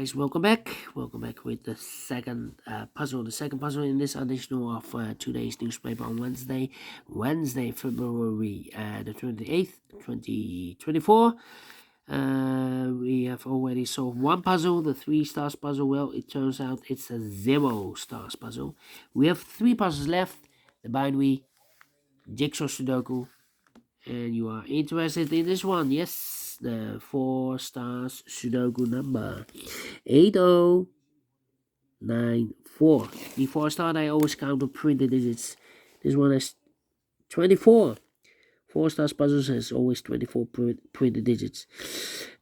guys, welcome back. Welcome back with the second puzzle. The second puzzle in this edition of today's newspaper on Wednesday, February the 28th, 2024. We have already solved one puzzle, the 3 stars puzzle. Well, it turns out it's a 0 stars puzzle. We have 3 puzzles left: the binary, jigsaw Sudoku, and you are interested in this one. Yes, the 4 stars Sudoku number 8094. Before I start, I always count the printed digits. This one has 24. 4 stars puzzles has always 24 printed digits.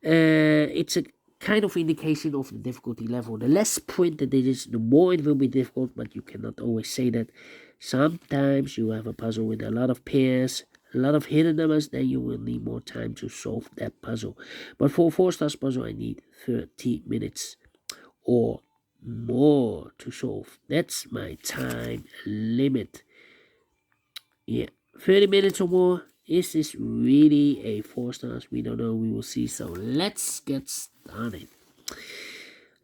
It's a kind of indication of the difficulty level. The less printed digits, the more it will be difficult, but you cannot always say that. Sometimes you have a puzzle with a lot of pairs, a lot of hidden numbers, then you will need more time to solve that puzzle. But for a 4 stars puzzle, I need 30 minutes or more to solve. That's my time limit. Yeah, 30 minutes or more. Is this really a 4 stars? We don't know. We will see. So let's get started.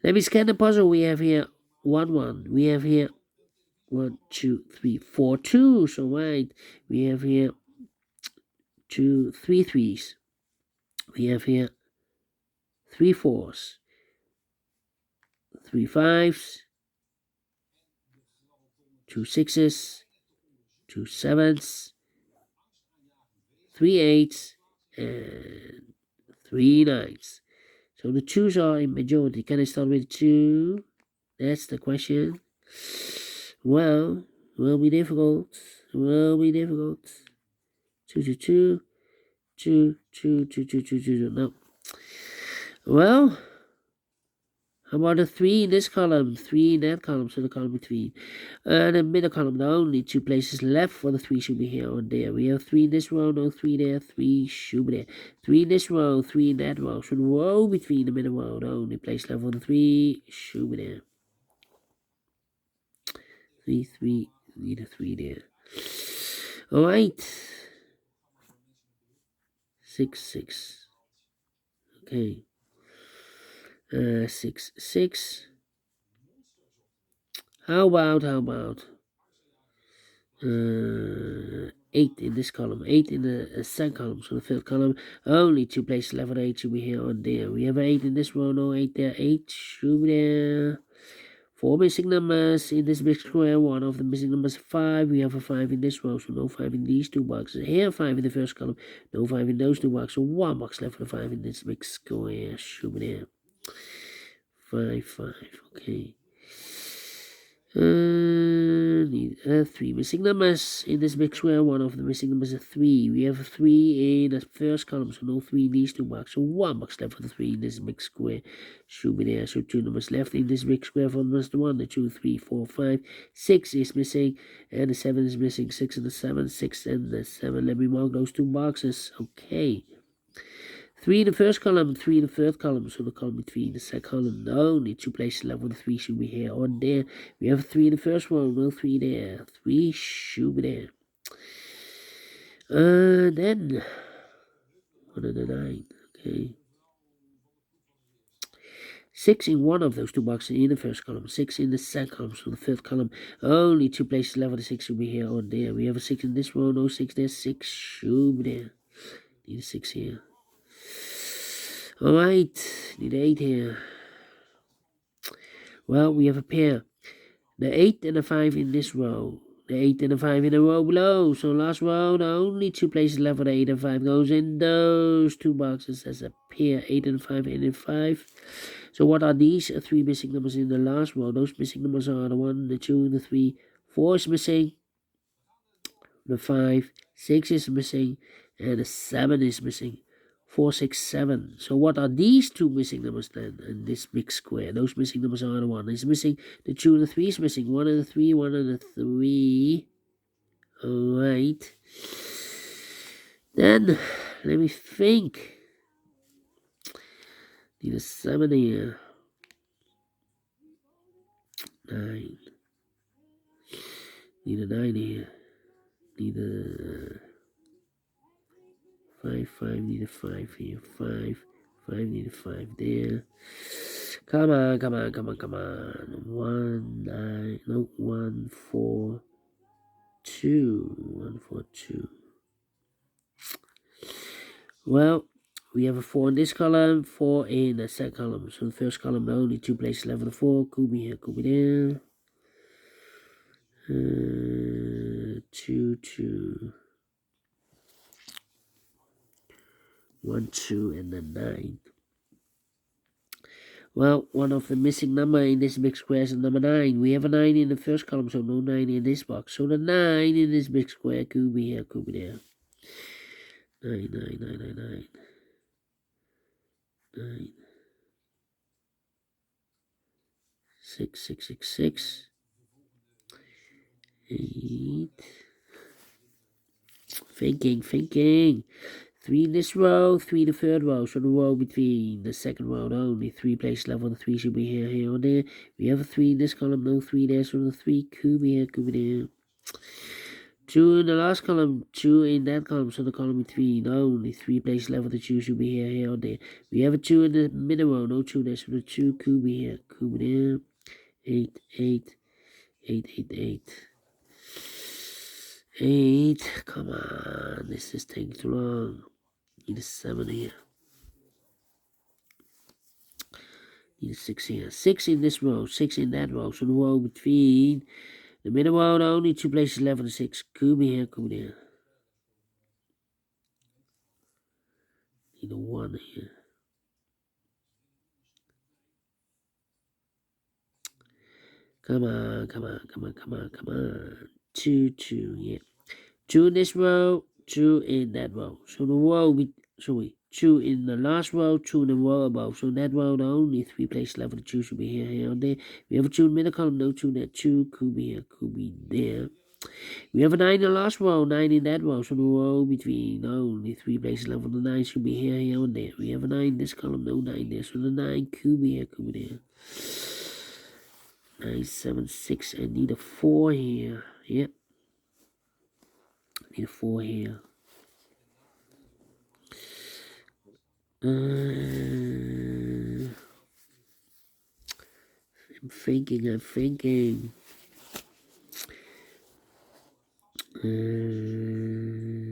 Let me scan the puzzle. We have here 1 1. We have here 1 2 3 4 2. So right. We have here 2 3 threes. We have here 3 fours, 3 fives, 2 sixes, 2 sevens, 3 eights, and 3 nines. So the 2s are in majority. Can I start with 2? That's the question. Well, will be difficult. Will be difficult. 2 2 2 2 2 2 2 2 2. No. Well, how about a 3 in this column, 3 in that column, so the column between. The middle column, the only 2 places left for the 3 should be here or there. We have 3 in this row, no 3 there, 3 should be there. 3 in this row, 3 in that row. So the row between the middle row, the only place left for the 3 should be there. 3, 3, need a 3 there. Alright. 6, 6. Okay. 6, 6. How about 8 in this column, 8 in the second column, so the third column, only 2 places left for the 8 should be here or there. We have 8 in this row, no 8 there, 8 should be there. 4 missing numbers in this big square, one of the missing numbers 5. We have a 5 in this row, so no 5 in these 2 boxes. Here 5 in the first column, no 5 in those 2 boxes, so 1 box left for the 5 in this big square, should be there. 5, 5, okay. Need 3 missing numbers in this big square. One of the missing numbers is 3. We have a 3 in the first column, so no 3 in these 2 boxes. So 1 box left for the 3 in this big square should be there. So 2 numbers left in this big square for the 1, the 2, 3, 4, 5. 6 is missing, and the 7 is missing. 6 and the 7, 6 and the 7. Let me mark those 2 boxes. Okay. 3 in the first column, 3 in the third column, so the column between the second column, only 2 places left for the 3 should be here or there. We have 3 in the first one, no 3 there, 3 should be there. Then 1 and a 9, okay. 6 in one of those 2 boxes in the first column, 6 in the second column, so the third column, only 2 places left for the 6 should be here or there. We have a 6 in this row, no 6 there, 6 should be there. Need a 6 here. Alright, need 8 here. Well, we have a pair. The 8 and the 5 in this row. The 8 and the 5 in the row below. So last row, the only 2 places left for the 8 and 5 goes in those 2 boxes as a pair. 8 and 5, 8 and 5. So what are these 3 missing numbers in the last row? Those missing numbers are the 1, the 2, the 3. 4 is missing. The 5, 6 is missing. And the 7 is missing. 4, 6, 7. So what are these 2 missing numbers then in this big square? Those missing numbers are the 1 is missing, the 2 and the 3 is missing, 1 and the 3, 1 and the 3. Alright. Then, let me think. Need a 7 here. 9. Need a 9 here. Need a 5, 5, need a 5 here. 5, 5, need a 5 there. Come on, come on, come on, come on. 1, 9, no, 1, 4, 2. 1, 4, 2. Well, we have a 4 in this column, 4 in the second column. So the first column, only 2 places left for the 4. Could be here, could be there. 2, 2. 1, 2, and then 9. Well, one of the missing number in this big square is number 9. We have a 9 in the first column, so no 9 in this box. So the 9 in this big square could be here, could be there. 9, 9, 9, 9, 9. 9. 6, 6, 6, 6. 8. Thinking. 3 in this row, 3 in the third row. So the row between the second row, only 3 places left on the 3 should be here, here, or there. We have a 3 in this column, no 3 there. So the 3 could be here, could be there. 2 in the last column, 2 in that column. So the column between, only 3 places left on the 2 should be here, here, or there. We have a 2 in the middle row, no 2 there. So the 2 could be here, could be there. 8, 8, 8, 8, 8. 8, come on, this is taking too long. Need a 7 here. Need a 6 here. 6 in this row, 6 in that row. So the row between the middle row, only 2 places left on the 6. Could be here, could be there. Need a 1 here. Come on, come on, come on, come on, come on. 2, 2, yeah. 2 in this row, 2 in that row. So the row, 2 in the last row, 2 in the row above. So in that row, there are only 3 places left for the 2 should be here, here, and there. We have a 2 in the middle column, no 2 there. 2 could be here, could be there. We have a 9 in the last row, 9 in that row. So the row between only 3 places left for the 9 should be here, here, and there. We have a 9 in this column, no 9 there. So the 9 could be here, could be there. 9, 7, 6. I need a 4 here. Yep. Need a 4 here. I'm thinking.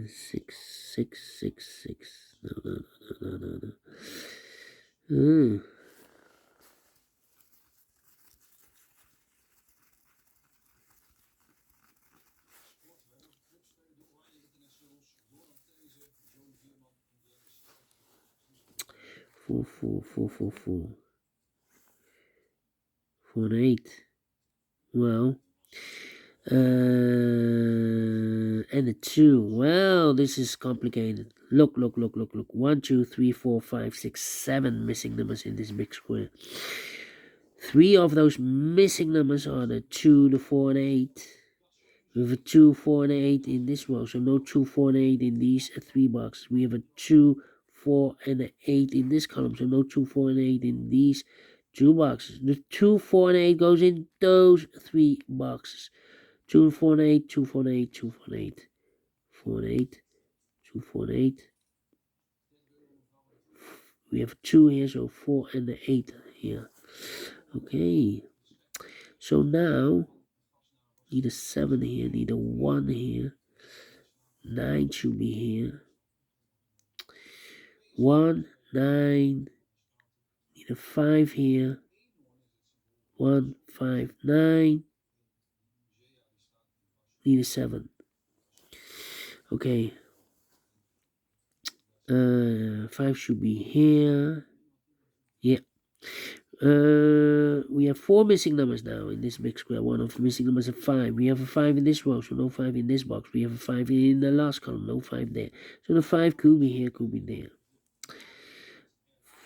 6, 6, 6, 6. No. 4, 4, 4, 4, 4. 4 and 8. Well, and a 2. Well, this is complicated. Look. 1, 2, 3, 4, 5, 6, 7 missing numbers in this big square. 3 of those missing numbers are the 2, the 4, and 8. We have a 2, 4, and 8 in this row. So no 2, 4, and 8 in these 3 boxes. We have a 2, 4, and an 8 in this column. So no 2, 4, and 8 in these 2 boxes. The 2, 4, and 8 goes in those 3 boxes. 2, 4, and 8, 2, 4, and 8, 2, 4, and 8. 4 and 8, 2, 4, and 8. We have 2 here, so 4 and the 8 here. Okay. So now, need a 7 here, need a 1 here. 9 should be here. 1, 9. Need a 5 here. 1, 5, 9. Need a 7. Okay. 5 should be here. Yeah. We have 4 missing numbers now in this big square. One of the missing numbers is 5. We have a 5 in this row, so no 5 in this box. We have a 5 in the last column, no 5 there. So the 5 could be here, could be there.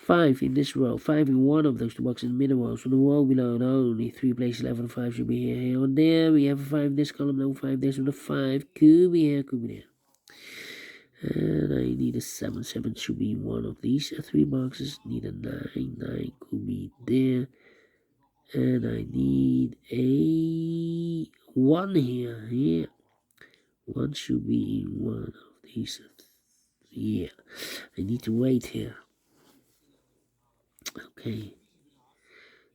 5 in this row, 5 in one of those 2 boxes in the middle row. So the row below, only 3 places left, and 5 should be here, here, and there. We have a 5 in this column, no 5 there. So the 5 could be here, could be there. And I need a 7. 7 should be in one of these 3 boxes. Need a 9. 9 could be there. And I need a 1 here. Yeah. 1 should be in one of these. Yeah. I need to wait here. Okay.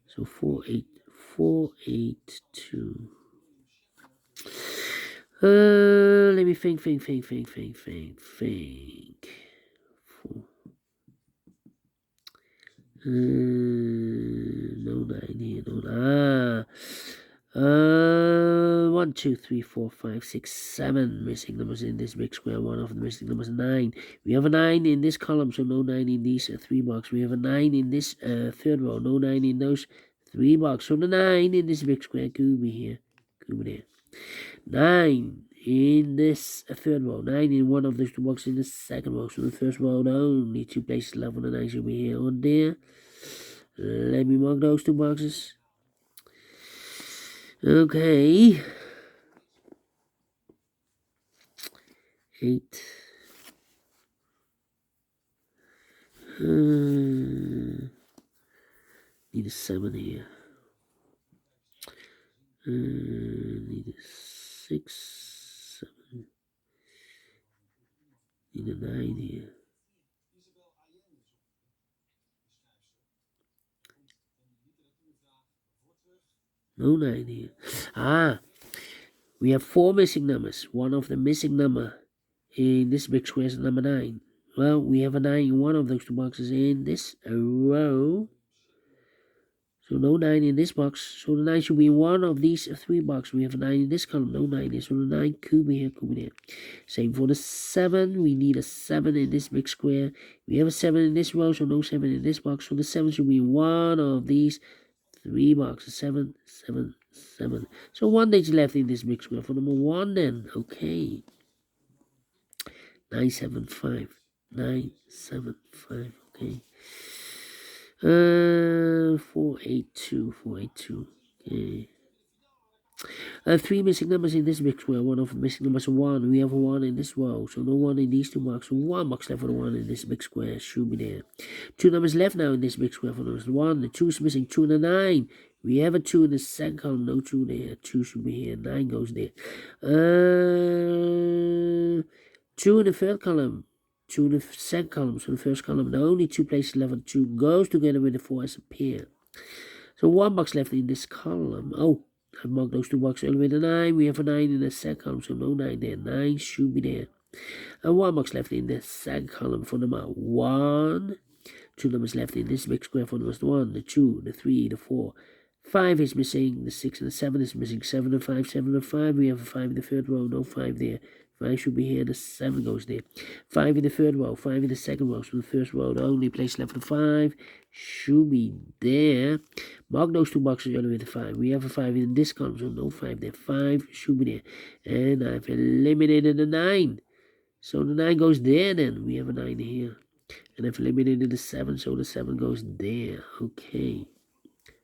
So 482. Let me think. Four. No 9 here. No. 1, 2, 3, 4, 5, 6, 7 missing numbers in this big square. One of the missing numbers is 9. We have a 9 in this column, so no 9 in these 3 boxes. We have a 9 in this third row, no 9 in those 3 boxes. So the 9 in this big square could be here, could be there. 9 in this third row, 9 in one of those 2 boxes in the second row. So the first row, the only 2 places left on the 9 should be here or there. Let me mark those 2 boxes. Okay. 8. Need a 7 here. Need a 6, 7. Need a 9 here. No 9 here. We have 4 missing numbers. One of the missing number in this big square is number 9. Well, we have a 9 in one of those 2 boxes in this row. So no 9 in this box. So the 9 should be in one of these 3 boxes. We have a 9 in this column. No 9 here. So the 9 could be here, could be there. Same for the 7. We need a 7 in this big square. We have a 7 in this row. So no 7 in this box. So the 7 should be in one of these 3 boxes. 7, 7, 7. So 1 digit left in this big square for number 1 then. Okay. 975. 975. Okay. 482. Okay. 3 missing numbers in this big square. One of the missing numbers is 1. We have a 1 in this row. So no 1 in these 2 boxes. 1 box left for the 1 in this big square. Should be there. 2 numbers left now in this big square for numbers 1. The 2 is missing. 2 and a 9. We have a 2 in the second column. No 2 there. 2 should be here. 9 goes there. 2 in the third column. 2 in the second column. So the first column, the only 2 places left on 2 goes together with the 4 as a pair. So 1 box left in this column. Oh, I marked those 2 boxes earlier with a 9. We have a 9 in the second column, so no 9 there. 9 should be there. And 1 box left in the second column for number 1. 2 numbers left in this big square for numbers 1, the 2, the 3, the 4. 5 is missing, the 6 and the 7 is missing. 7 and 5, 7 and 5. We have a 5 in the third row, no 5 there. 5 should be here, the 7 goes there. 5 in the third row, 5 in the second row. So the first row, the only place left for 5 should be there. Mark those 2 boxes earlier with the 5. We have a 5 in this column, so no 5 there. 5 should be there. And I've eliminated the 9. So the 9 goes there then. We have a 9 here. And I've eliminated the 7, so the 7 goes there. Okay.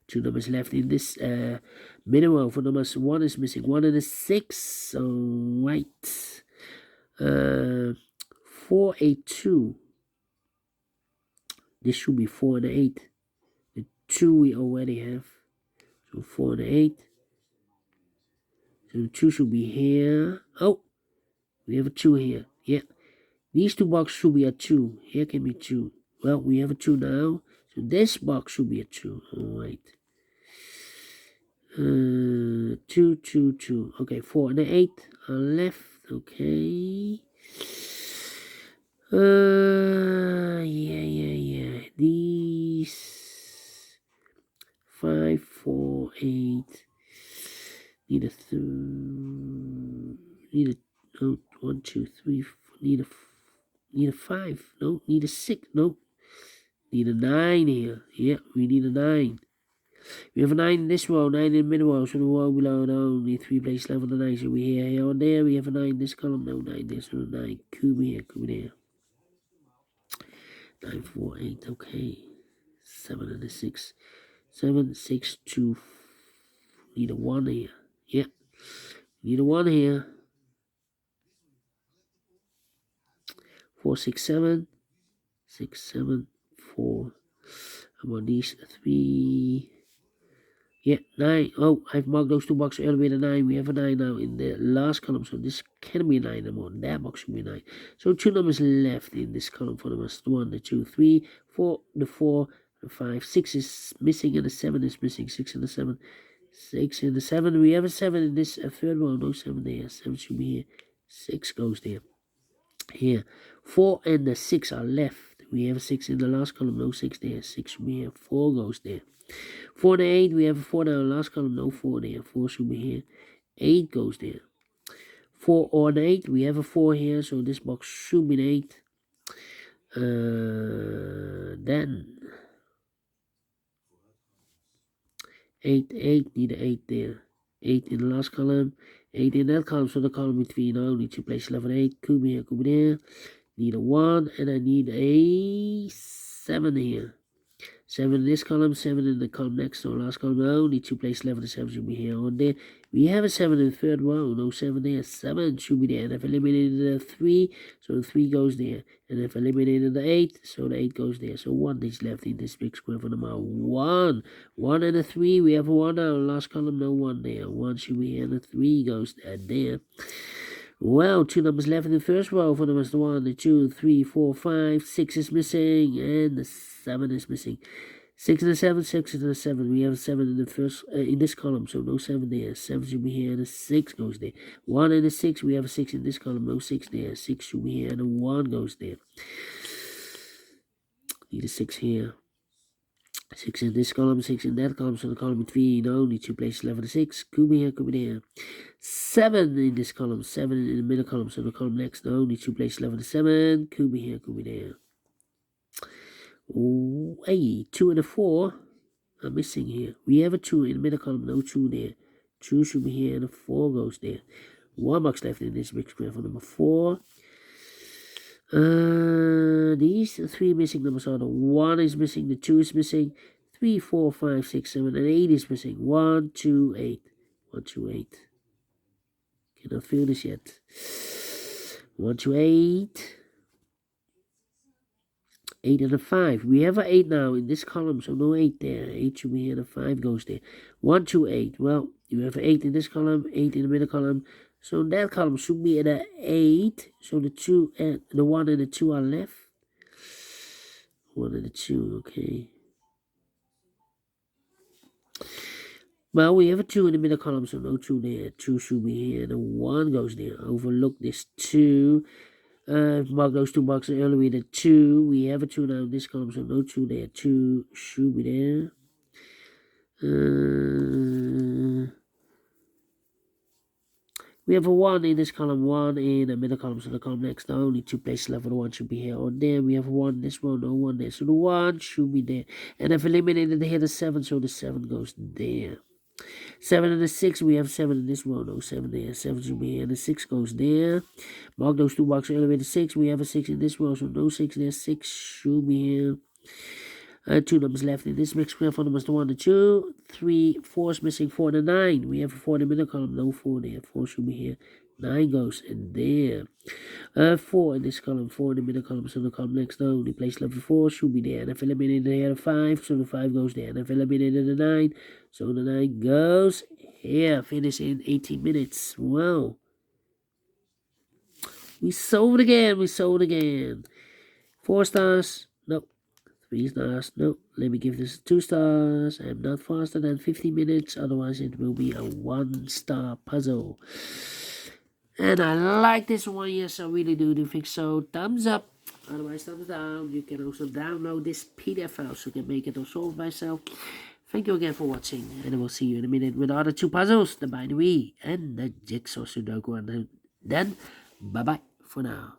2 numbers left in this middle row. For numbers 1 is missing. 1 and a 6. Alright. 482. This should be 4 and 8. The 2 we already have. So 4 and 8. So the 2 should be here. Oh, we have a 2 here. Yeah. These 2 boxes should be a 2. Here can be 2. Well, we have a 2 now. So this box should be a 2. Alright. 2, 2, 2. Okay, 4 and 8 are left. Okay. Yeah. These 5, 4, 8. Need a 1, 2, 3. Need a 5. No, need a 6. No. Need a 9 here. Yeah, we need a 9. We have a 9 in this row, 9 in the middle row, so the row below the only 3 places left on the 9. So we here or there. We have a 9 in this column, no 9 there, so the 9 could be here, could be there. 9, 4, 8, okay. 7 and a 6. 7, 6, 2. Need a 1 here. Yeah. Need a 1 here. 4, 6, 7. 6, 7, 4. How about these 3? Yeah, 9. Oh, I've marked those 2 boxes earlier with a 9. We have a 9 now in the last column, so this can be a 9 anymore. That box should be 9. So 2 numbers left in this column for numbers 1, the 2, 3, 4, the 4, A 5. 6 is missing and a 7 is missing. 6 and a 7. 6 and a 7. We have a 7 in this third row. No 7 there. 7 should be here. 6 goes there. Here. 4 and the 6 are left. We have a 6 in the last column. No 6 there. 6 should be here. 4 goes there. 4 and 8. We have a 4 in the last column. No 4 there. 4 should be here. 8 goes there. 4 or an 8. We have a 4 here. So this box should be an 8. Then 8, 8, need an 8 there. 8 in the last column, 8 in that column, so the column between now, need to place 11, 8, could be here, could be there. Need a 1, and I need a 7 here. 7 in this column, 7 in the column next, so last column, no, need to place 11, and 7 should be here on there. We have a 7 in the third row, no 7 there, 7 should be there, and I've eliminated the 3, so the 3 goes there, and I've eliminated the 8, so the 8 goes there, so 1 is left in this big square for number 1. 1 and a 3, we have a 1 now, last column, no 1 there, 1 should be here, and the 3 goes there. Well, 2 numbers left in the first row for numbers 1, the 2, 3, 4, 5, 6 is missing, and the 7 is missing. 6 and a 7, 6 and a 7. We have a 7 in the first in this column, so no 7 there. 7 should be here, and a 6 goes there. 1 and a 6, we have a 6 in this column, no 6 there. 6 should be here, and a 1 goes there. Need a 6 here. 6 in this column, 6 in that column, so the column between, no, need to place 11 and 6. Could be here, could be there. 7 in this column, 7 in the middle column, so the column next, no, need to place 11 and 7. Could be here, could be there. Oh, hey, 2 and a 4 are missing here. We have a 2 in the middle column, no 2 there. 2 should be here, and a 4 goes there. 1 box left in this big square for number 4. These 3 missing numbers are the 1 is missing, the 2 is missing, 3, 4, 5, 6, 7, and 8 is missing. 1, 2, 8. 1, 2, 8. Cannot feel this yet. 1, 2, 8. 8 and a 5. We have an 8 now in this column, so no 8 there. 8 should be here, and a 5 goes there. 1, 2, 8. Well, you have an 8 in this column, 8 in the middle column. So that column should be at an 8. So the 2 and the 1 and the 2 are left. 1 and the 2, okay. Well, we have a 2 in the middle column, so no 2 there. 2 should be here, and a 1 goes there. Overlook this 2. Mark those 2 boxes earlier with a 2. We have a 2 now in this column, so no 2 there. 2 should be there. We have a 1 in this column, 1 in the middle column, so the column next, now only 2 places left, the 1 should be here or there. We have a 1 in this one, no 1 there, so the 1 should be there. And I've eliminated here the 7, so the 7 goes there. 7 and a 6, we have 7 in this row, no 7 there, 7 should be here, and the 6 goes there. Mark those 2 boxes earlier with a 6, we have a 6 in this row, so no 6 there, 6 should be here. 2 numbers left in this mixed square, 4 numbers to 1 to 2, 3, 4 is missing, 4 and 9. We have a 4 in the middle column, no 4 there, 4 should be here. 9 goes in there. 4 in this column, 4 in the middle column, so the column next, no, the place left 4 should be there. And I've eliminated here the 5, so the 5 goes there. And I've eliminated the 9, so the 9 goes here. Finish in 18 minutes. Wow. We sold again. 4 stars, no. 3 stars, no. Let me give this 2 stars. I'm not faster than 50 minutes, otherwise it will be a 1-star puzzle. And I like this one, yes, I really do think so. Thumbs up, otherwise thumbs down. You can also download this PDF file so you can make it or solve myself. Thank you again for watching, and I will see you in a minute with the other 2 puzzles, the binary and the jigsaw Sudoku. And then, bye-bye for now.